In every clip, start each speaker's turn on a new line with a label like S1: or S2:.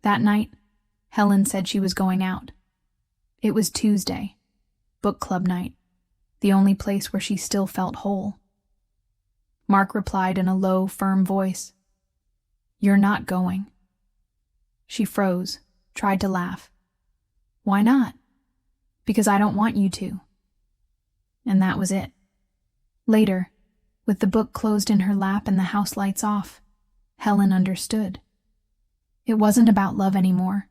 S1: That night, Helen said she was going out. It was Tuesday, book club night, the only place where she still felt whole. Mark replied in a low, firm voice, "You're not going." She froze, tried to laugh. "Why not?" "Because I don't want you to." And that was it. Later, with the book closed in her lap and the house lights off, Helen understood. It wasn't about love anymore.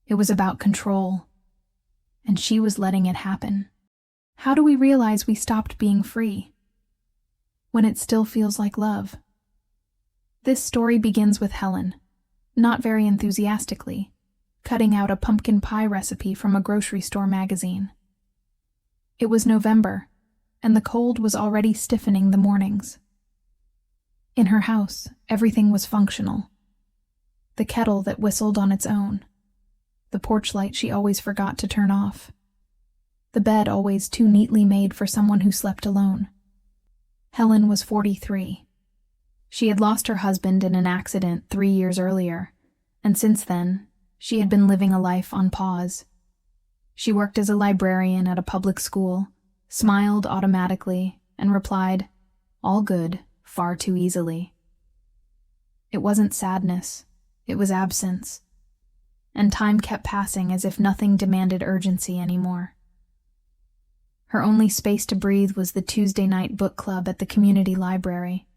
S1: It was about control. And she was letting it happen. How do we realize we stopped being free? When it still feels like love. This story begins with Helen, not very enthusiastically, cutting out a pumpkin pie recipe from a grocery store magazine. It was November, and the cold was already stiffening the mornings. In her house, everything was functional. The kettle that whistled on its own, the porch light she always forgot to turn off, the bed always too neatly made for someone who slept alone. Helen was 43. She had lost her husband in an accident 3 years earlier, and since then, she had been living a life on pause. She worked as a librarian at a public school, smiled automatically, and replied, "All good," far too easily. It wasn't sadness, it was absence, and time kept passing as if nothing demanded urgency anymore. Her only space to breathe was the Tuesday night book club at the community library,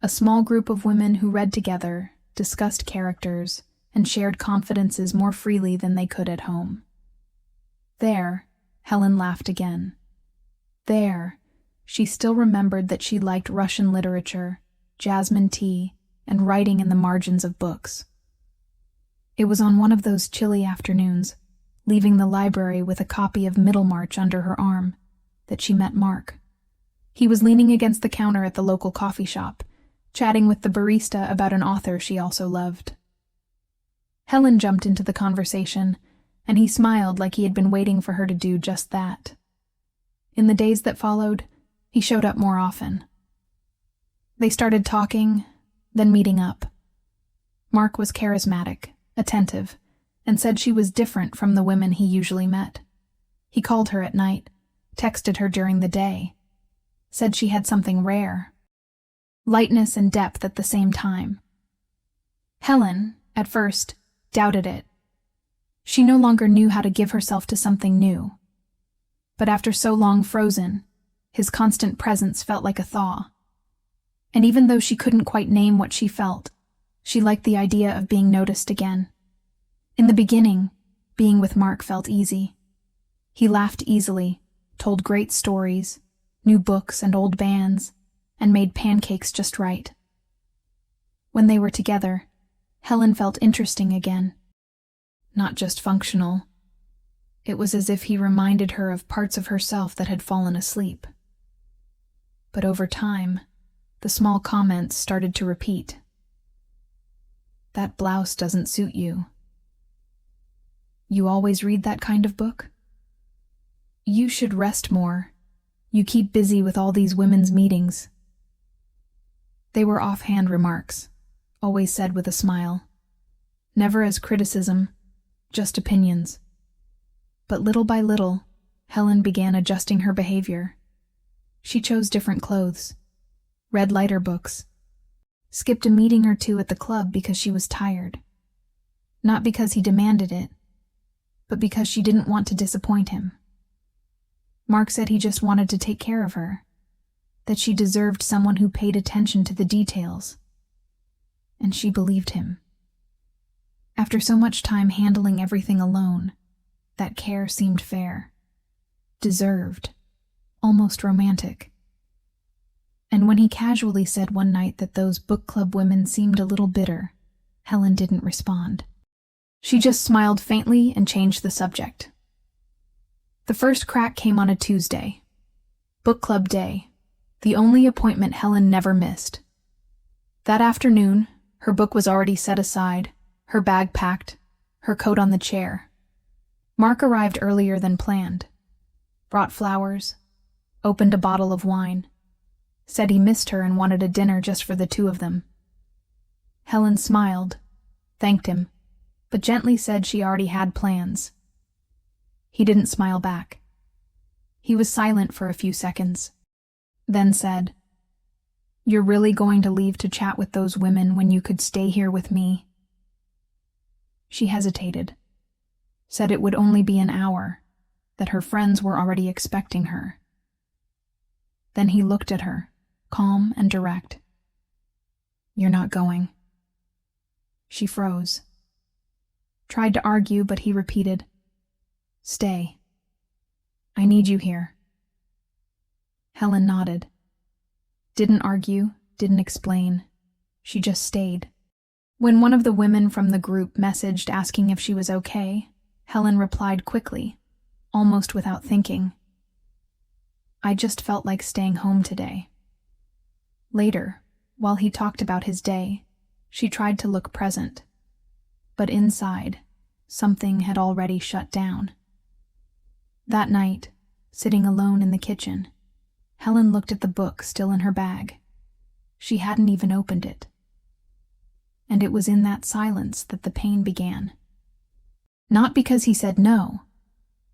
S1: a small group of women who read together, discussed characters, and shared confidences more freely than they could at home. There, Helen laughed again. There, she still remembered that she liked Russian literature, jasmine tea, and writing in the margins of books. It was on one of those chilly afternoons, leaving the library with a copy of Middlemarch under her arm, that she met Mark. He was leaning against the counter at the local coffee shop, chatting with the barista about an author she also loved. Helen jumped into the conversation, and he smiled like he had been waiting for her to do just that. In the days that followed, he showed up more often. They started talking, then meeting up. Mark was charismatic, attentive, and said she was different from the women he usually met. He called her at night, texted her during the day, said she had something rare. Lightness and depth at the same time. Helen, at first, doubted it. She no longer knew how to give herself to something new. But after so long frozen, his constant presence felt like a thaw. And even though she couldn't quite name what she felt, she liked the idea of being noticed again. In the beginning, being with Mark felt easy. He laughed easily, told great stories, knew books and old bands, and made pancakes just right. When they were together, Helen felt interesting again. Not just functional. It was as if he reminded her of parts of herself that had fallen asleep. But over time, the small comments started to repeat. "That blouse doesn't suit you." "You always read that kind of book?" "You should rest more. You keep busy with all these women's meetings." They were offhand remarks, always said with a smile. Never as criticism, just opinions. But little by little, Helen began adjusting her behavior. She chose different clothes, read lighter books, skipped a meeting or two at the club because she was tired. Not because he demanded it, but because she didn't want to disappoint him. Mark said he just wanted to take care of her, that she deserved someone who paid attention to the details. And she believed him. After so much time handling everything alone, that care seemed fair, deserved, almost romantic. And when he casually said one night that those book club women seemed a little bitter, Helen didn't respond. She just smiled faintly and changed the subject. The first crack came on a Tuesday. Book club day, the only appointment Helen never missed. That afternoon, her book was already set aside, her bag packed, her coat on the chair. Mark arrived earlier than planned, brought flowers, opened a bottle of wine, said he missed her and wanted a dinner just for the two of them. Helen smiled, thanked him, but gently said she already had plans. He didn't smile back. He was silent for a few seconds, then said, "You're really going to leave to chat with those women when you could stay here with me?" She hesitated, said it would only be an hour, that her friends were already expecting her. Then he looked at her, calm and direct. "You're not going." She froze. Tried to argue, but he repeated, "Stay. I need you here." Helen nodded. Didn't argue, didn't explain. She just stayed. When one of the women from the group messaged asking if she was okay, Helen replied quickly, almost without thinking, "I just felt like staying home today." Later, while he talked about his day, she tried to look present. But inside, something had already shut down. That night, sitting alone in the kitchen, Helen looked at the book still in her bag. She hadn't even opened it. And it was in that silence that the pain began. Not because he said no,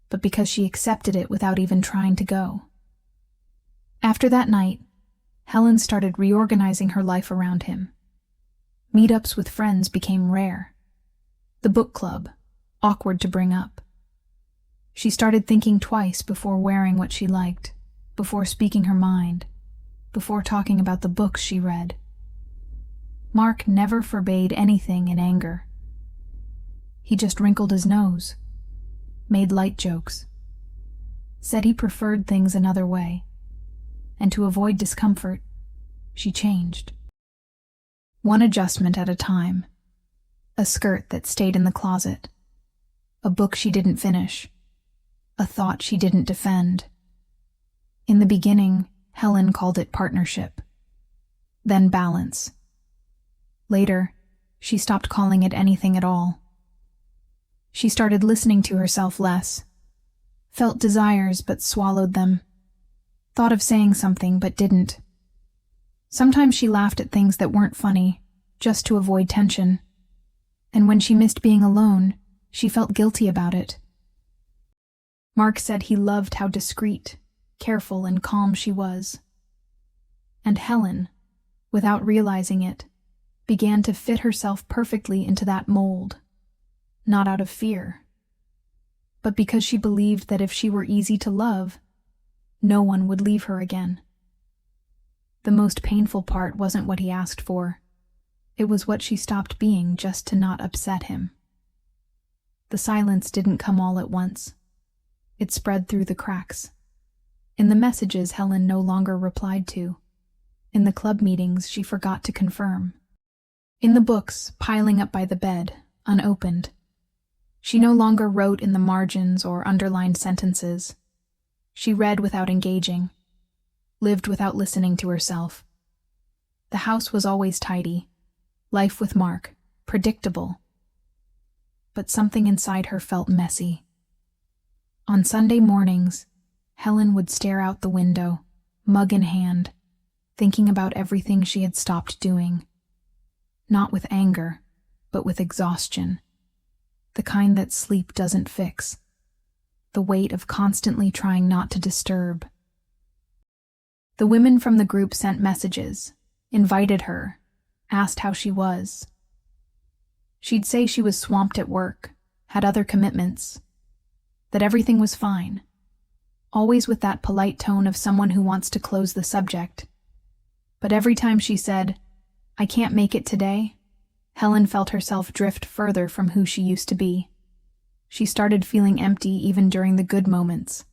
S1: but because she accepted it without even trying to go. After that night, Helen started reorganizing her life around him. Meetups with friends became rare. The book club, awkward to bring up. She started thinking twice before wearing what she liked, before speaking her mind, before talking about the books she read. Mark never forbade anything in anger. He just wrinkled his nose, made light jokes, said he preferred things another way, and to avoid discomfort, she changed. One adjustment at a time. A skirt that stayed in the closet. A book she didn't finish. A thought she didn't defend. In the beginning, Helen called it partnership. Then balance. Later, she stopped calling it anything at all. She started listening to herself less. Felt desires but swallowed them. Thought of saying something but didn't. Sometimes she laughed at things that weren't funny, just to avoid tension. And when she missed being alone, she felt guilty about it. Mark said he loved how discreet, careful, and calm she was. And Helen, without realizing it, began to fit herself perfectly into that mold, not out of fear, but because she believed that if she were easy to love, no one would leave her again. The most painful part wasn't what he asked for. It was what she stopped being just to not upset him. The silence didn't come all at once. It spread through the cracks. In the messages Helen no longer replied to. In the club meetings she forgot to confirm. In the books piling up by the bed, unopened. She no longer wrote in the margins or underlined sentences. She read without engaging, lived without listening to herself. The house was always tidy, life with Mark, predictable. But something inside her felt messy. On Sunday mornings, Helen would stare out the window, mug in hand, thinking about everything she had stopped doing. Not with anger, but with exhaustion. The kind that sleep doesn't fix. The weight of constantly trying not to disturb. The women from the group sent messages, invited her, asked how she was. She'd say she was swamped at work, had other commitments, that everything was fine, always with that polite tone of someone who wants to close the subject. But every time she said, "I can't make it today," Helen felt herself drift further from who she used to be. She started feeling empty even during the good moments.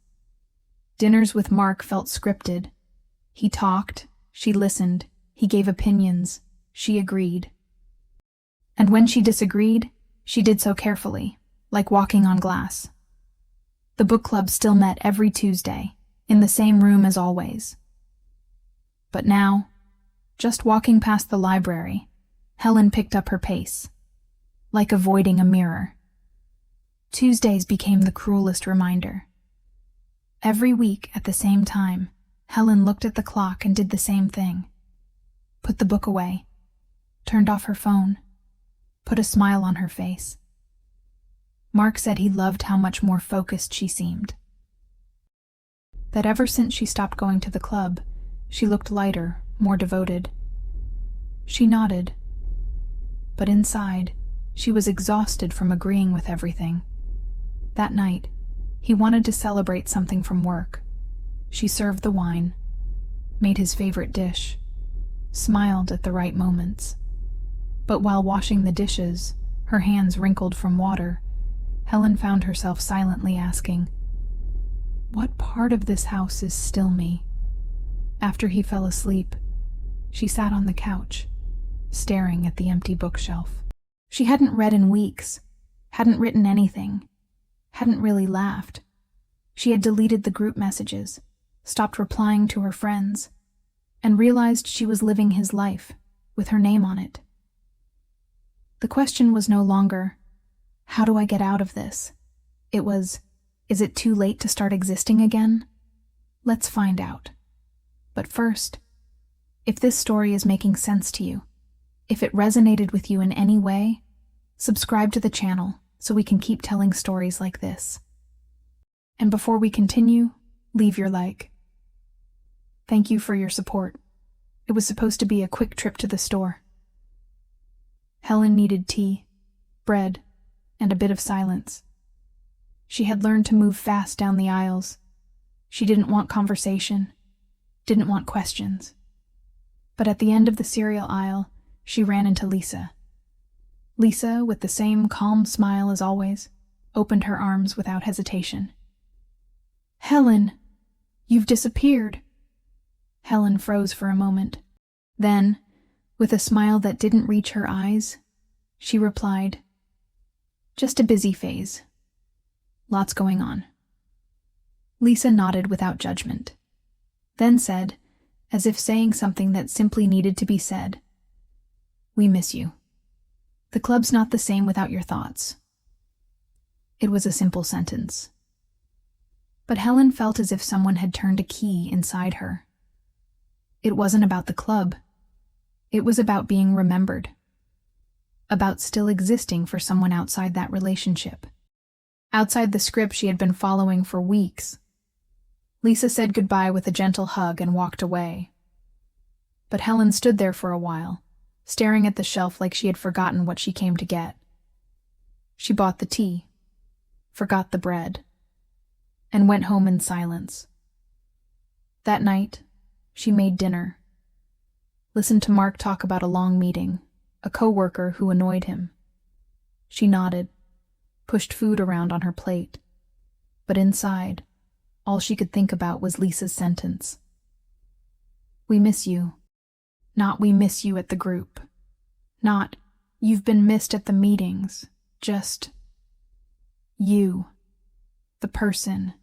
S1: Dinners with Mark felt scripted. He talked, she listened, he gave opinions, she agreed. And when she disagreed, she did so carefully, like walking on glass. The book club still met every Tuesday, in the same room as always. But now, just walking past the library, Helen picked up her pace, like avoiding a mirror. Tuesdays became the cruelest reminder. Every week at the same time, Helen looked at the clock and did the same thing. Put the book away, turned off her phone, put a smile on her face, Mark said he loved how much more focused she seemed. That ever since she stopped going to the club, she looked lighter, more devoted. She nodded, but inside, she was exhausted from agreeing with everything. That night, he wanted to celebrate something from work. She served the wine, made his favorite dish, smiled at the right moments. But while washing the dishes, her hands wrinkled from water, Helen found herself silently asking, "What part of this house is still me?" After he fell asleep, she sat on the couch, staring at the empty bookshelf. She hadn't read in weeks, hadn't written anything, hadn't really laughed. She had deleted the group messages, stopped replying to her friends, and realized she was living his life, with her name on it. The question was no longer, "How do I get out of this?" It was, "Is it too late to start existing again? Let's find out." But first, if this story is making sense to you, if it resonated with you in any way, subscribe to the channel so we can keep telling stories like this. And before we continue, leave your like. Thank you for your support. It was supposed to be a quick trip to the store. Helen needed tea, bread, and a bit of silence. She had learned to move fast down the aisles. She didn't want conversation, didn't want questions. But at the end of the cereal aisle, she ran into Lisa. Lisa, with the same calm smile as always, opened her arms without hesitation. "Helen, you've disappeared." Helen froze for a moment. Then, with a smile that didn't reach her eyes, she replied, "Just a busy phase. Lots going on." Lisa nodded without judgment, then said, as if saying something that simply needed to be said, "We miss you. The club's not the same without your thoughts." It was a simple sentence. But Helen felt as if someone had turned a key inside her. It wasn't about the club. It was about being remembered. About still existing for someone outside that relationship. Outside the script she had been following for weeks. Lisa said goodbye with a gentle hug and walked away. But Helen stood there for a while, staring at the shelf like she had forgotten what she came to get. She bought the tea, forgot the bread, and went home in silence. That night, she made dinner, listened to Mark talk about a long meeting, a coworker who annoyed him. She nodded, pushed food around on her plate, but inside, all she could think about was Lisa's sentence. "We miss you." Not "we miss you at the group." Not "you've been missed at the meetings." Just you. The person.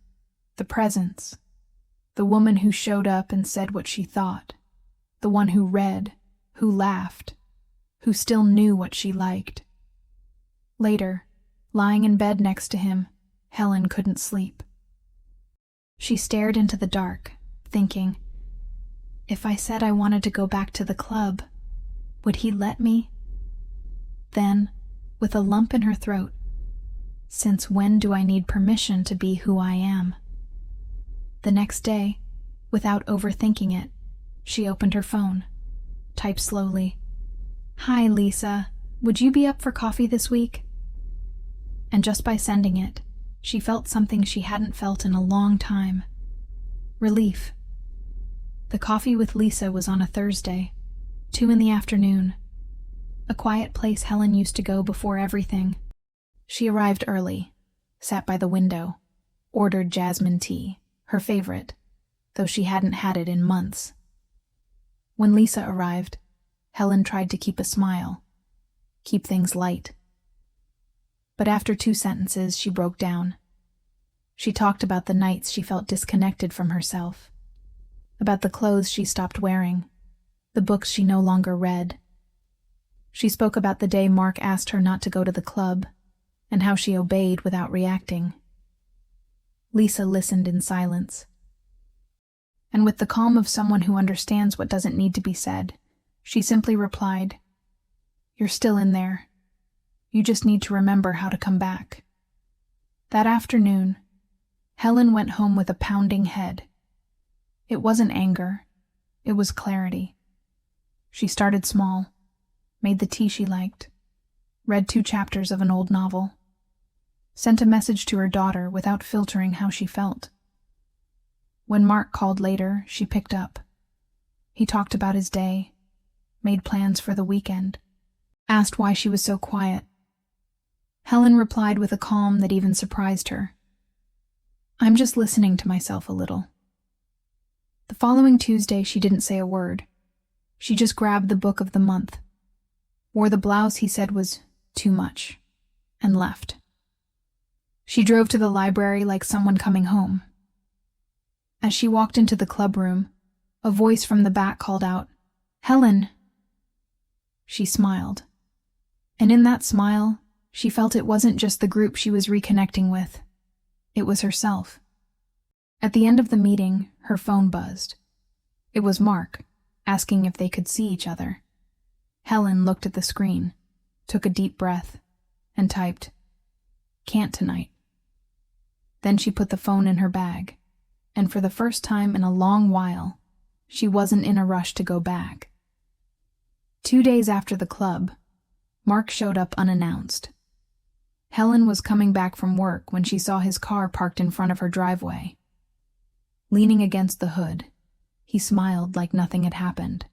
S1: The presence. The woman who showed up and said what she thought. The one who read, who laughed, who still knew what she liked. Later, lying in bed next to him, Helen couldn't sleep. She stared into the dark, thinking, if I said I wanted to go back to the club, would he let me? Then, with a lump in her throat, since when do I need permission to be who I am? The next day, without overthinking it, she opened her phone, typed slowly, "Hi, Lisa, would you be up for coffee this week?" And just by sending it, she felt something she hadn't felt in a long time. Relief. The coffee with Lisa was on a Thursday, 2 p.m, a quiet place Helen used to go before everything. She arrived early, sat by the window, ordered jasmine tea, her favorite, though she hadn't had it in months. When Lisa arrived, Helen tried to keep a smile, keep things light. But after 2 sentences, she broke down. She talked about the nights she felt disconnected from herself, about the clothes she stopped wearing, the books she no longer read. She spoke about the day Mark asked her not to go to the club, and how she obeyed without reacting. Lisa listened in silence. And with the calm of someone who understands what doesn't need to be said, she simply replied, "You're still in there. You just need to remember how to come back." That afternoon, Helen went home with a pounding head. It wasn't anger, it was clarity. She started small, made the tea she liked, read 2 chapters of an old novel, sent a message to her daughter without filtering how she felt. When Mark called later, she picked up. He talked about his day, made plans for the weekend, asked why she was so quiet. Helen replied with a calm that even surprised her. "I'm just listening to myself a little." The following Tuesday, she didn't say a word. She just grabbed the book of the month, wore the blouse he said was too much, and left. She drove to the library like someone coming home. As she walked into the club room, a voice from the back called out, "Helen!" She smiled. And in that smile, she felt it wasn't just the group she was reconnecting with. It was herself. At the end of the meeting, her phone buzzed. It was Mark, asking if they could see each other. Helen looked at the screen, took a deep breath, and typed, "Can't tonight." Then she put the phone in her bag, and for the first time in a long while, she wasn't in a rush to go back. 2 days after the club, Mark showed up unannounced. Helen was coming back from work when she saw his car parked in front of her driveway. Leaning against the hood, he smiled like nothing had happened.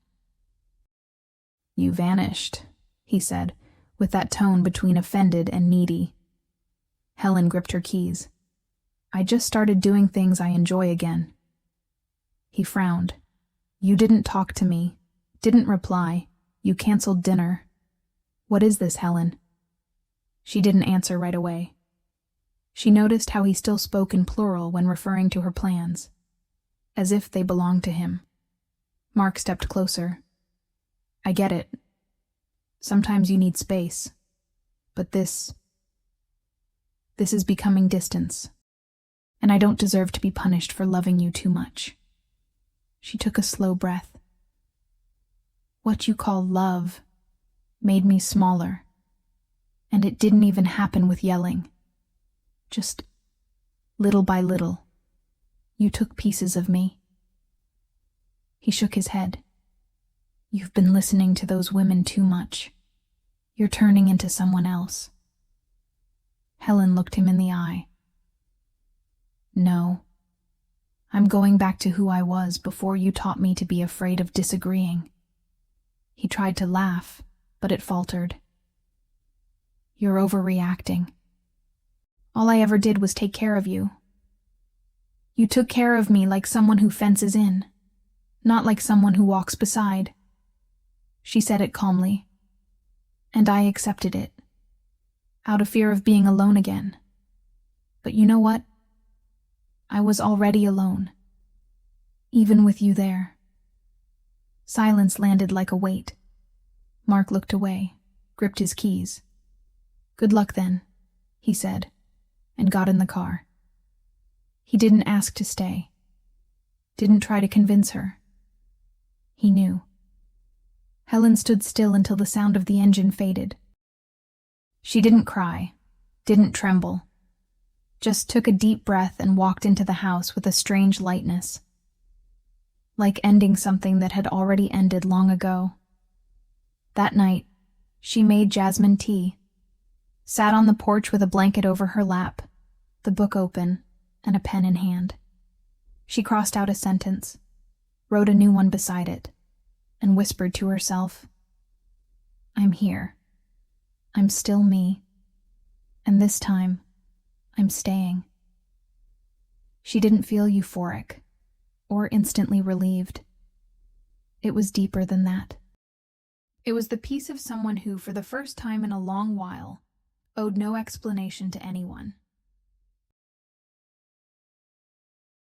S1: "You vanished," he said, with that tone between offended and needy. Helen gripped her keys. "I just started doing things I enjoy again." He frowned. "You didn't talk to me, didn't reply, you canceled dinner. What is this, Helen?" She didn't answer right away. She noticed how he still spoke in plural when referring to her plans, as if they belonged to him. Mark stepped closer. "I get it. Sometimes you need space. But this is becoming distance. And I don't deserve to be punished for loving you too much." She took a slow breath. "What you call love made me smaller. And it didn't even happen with yelling. Just little by little. You took pieces of me." He shook his head. "You've been listening to those women too much. You're turning into someone else." Helen looked him in the eye. "No. I'm going back to who I was before you taught me to be afraid of disagreeing." He tried to laugh, but it faltered. "You're overreacting. All I ever did was take care of you. You took care of me like someone who fences in, not like someone who walks beside." She said it calmly. "And I accepted it, out of fear of being alone again. But you know what? I was already alone, even with you there." Silence landed like a weight. Mark looked away, gripped his keys. "Good luck then," he said, and got in the car. He didn't ask to stay, didn't try to convince her. He knew. Helen stood still until the sound of the engine faded. She didn't cry, didn't tremble, just took a deep breath and walked into the house with a strange lightness, like ending something that had already ended long ago. That night, she made jasmine tea, sat on the porch with a blanket over her lap, the book open, and a pen in hand. She crossed out a sentence, wrote a new one beside it, and whispered to herself, "I'm here. I'm still me. And this time, I'm staying." She didn't feel euphoric or instantly relieved. It was deeper than that. It was the peace of someone who, for the first time in a long while, owed no explanation to anyone.